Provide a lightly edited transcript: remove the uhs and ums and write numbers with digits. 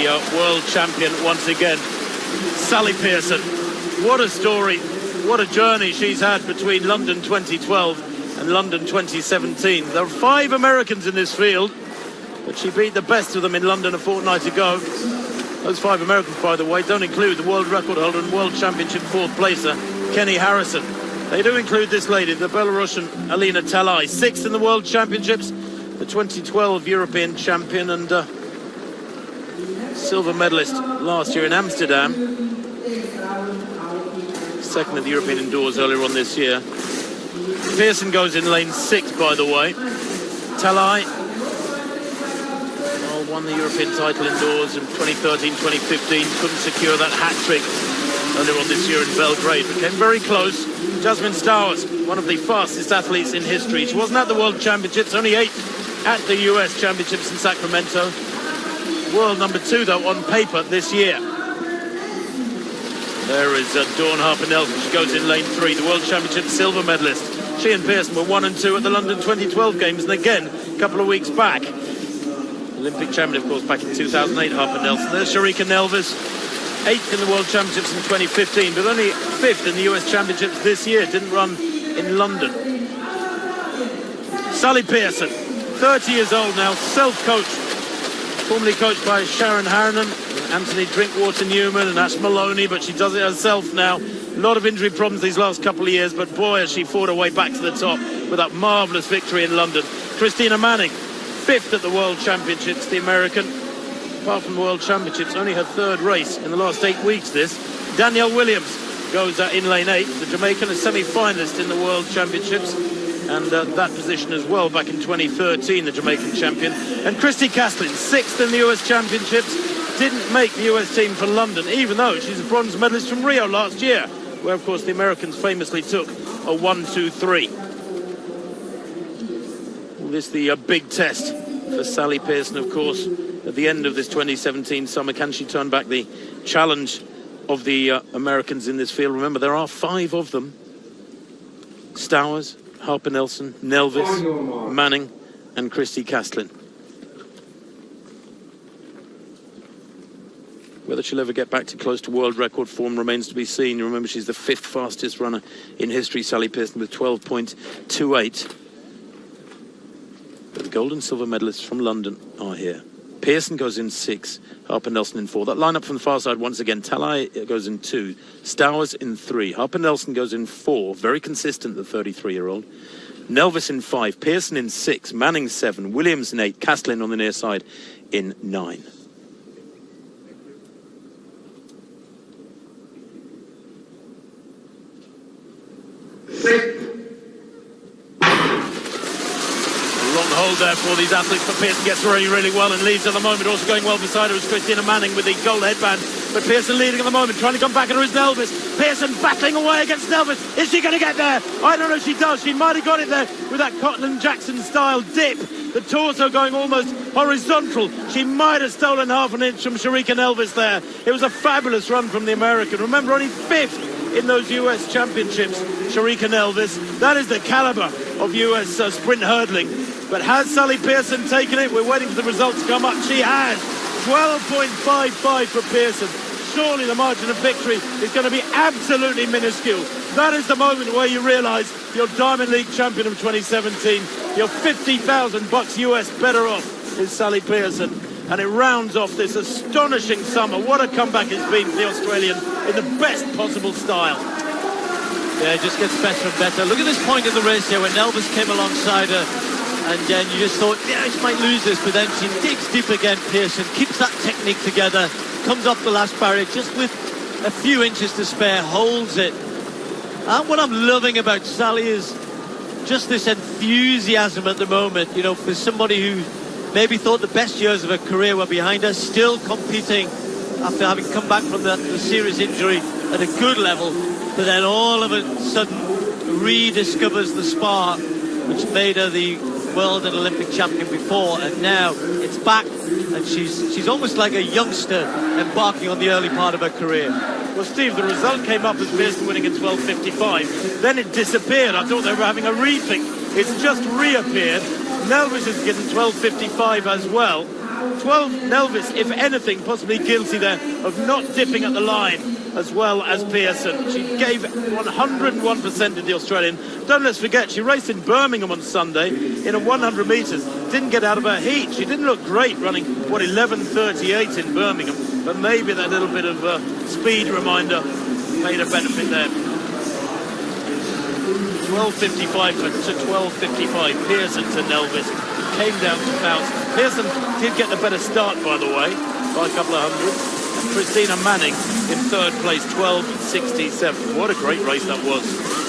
the world champion once again, Sally Pearson. What a story, what a journey she's had between London 2012 and London 2017. There are 5 Americans in this field, but she beat the best of them in London a fortnight ago. Those 5 Americans, by the way, don't include the world record holder and world championship 4th placer, Kenny Harrison. They do include this lady, the Belarusian Alina Talai, 6th in the world championships, the 2012 European champion and silver medalist last year in Amsterdam. 2nd at the European indoors earlier on this year. Pearson goes in lane 6, by the way. Talai won the European title indoors in 2013-2015. Couldn't secure that hat-trick earlier on this year in Belgrade, but came very close. Jasmine Stowers, one of the fastest athletes in history. She wasn't at the World Championships, only 8th at the US Championships in Sacramento. World number 2, though, on paper this year. There is Dawn Harper-Nelson. She goes in lane 3, the World Championship silver medalist. She and Pearson were 1 and 2 at the London 2012 Games, and again, a couple of weeks back. Olympic champion, of course, back in 2008, Harper-Nelson. There's Sharika Nelvis, 8th in the World Championships in 2015, but only 5th in the US Championships this year. Didn't run in London. Sally Pearson, 30 years old now, self-coached, formerly coached by Sharon Harrinan, Anthony Drinkwater-Newman and Ash Maloney, but she does it herself now. A lot of injury problems these last couple of years, but boy, has she fought her way back to the top with that marvellous victory in London. Christina Manning, 5th at the World Championships, the American. Apart from the World Championships, only her 3rd race in the last 8 weeks this. Danielle Williams goes in lane 8, the Jamaican, a semi-finalist in the World Championships, and that position as well back in 2013, the Jamaican champion. And Christy Castlin, 6th in the US Championships, didn't make the US team for London, even though she's a bronze medalist from Rio last year, where of course the Americans famously took a 1-2-3. Well, this is the big test for Sally Pearson, of course, at the end of this 2017 summer. Can she turn back the challenge of the Americans in this field? Remember, there are 5 of them. Stowers, Harper-Nelson, Nelvis, Manning and Christy Castlin. Whether she'll ever get back to close to world record form remains to be seen. You remember, she's the 5th fastest runner in history, Sally Pearson, with 12.28. But the gold and silver medalists from London are here. Pearson goes in 6, Harper-Nelson in 4. That lineup from the far side once again. Talai goes in 2, Stowers in 3, Harper-Nelson goes in 4, very consistent, the 33-year-old. Nelvis in 5, Pearson in 6, Manning 7, Williams in 8, Castlin on the near side in 9. Long hold there for these athletes, but Pearson gets really, really well and leads at the moment. Also going well beside her is Christina Manning with the gold headband, but Pearson leading at the moment, trying to come back at her is Nelvis. Pearson battling away against Nelvis. Is she going to get there? I don't know if she does. She might have got it there with that Cotton Jackson style dip. The torso going almost horizontal. She might have stolen half an inch from Sharika Nelvis there. It was a fabulous run from the American. Remember, only 5th in those US Championships, Sharika Nelvis. That is the caliber of US sprint hurdling. But has Sally Pearson taken it? We're waiting for the results to come up. She has. 12.55 for Pearson. Surely the margin of victory is going to be absolutely minuscule. That is the moment where you realise you're Diamond League champion of 2017. You're $50,000 US better off is Sally Pearson. And it rounds off this astonishing summer. What a comeback it's been for the Australian in the best possible style. Yeah, it just gets better and better. Look at this point in the race here when Nelvis came alongside her. And then you just thought, yeah, she might lose this. But then she digs deep again, Pearson. Keeps that technique together. Comes off the last barrier just with a few inches to spare. Holds it. And what I'm loving about Sally is just this enthusiasm at the moment. You know, for somebody who maybe thought the best years of her career were behind her, still competing after having come back from the serious injury at a good level, but then all of a sudden rediscovers the spark which made her the world and Olympic champion before, and now it's back, and she's almost like a youngster embarking on the early part of her career. Well, Steve, the result came up as Pearson winning at 12.55. Then it disappeared. I thought they were having a rethink. It's just reappeared. Nelvis is getting 12.55 as well. Nelvis, if anything, possibly guilty there of not dipping at the line as well as Pearson. She gave 101% to the Australian. Don't let's forget, she raced in Birmingham on Sunday in a 100 metres. Didn't get out of her heat. She didn't look great running, 11:38 in Birmingham, but maybe that little bit of speed reminder made a benefit there. 12:55 to 12:55. Pearson to Nelvis. Came down to Faust. Pearson did get the better start, by the way, by a couple of hundreds. And Christina Manning in third place, 12:67. What a great race that was.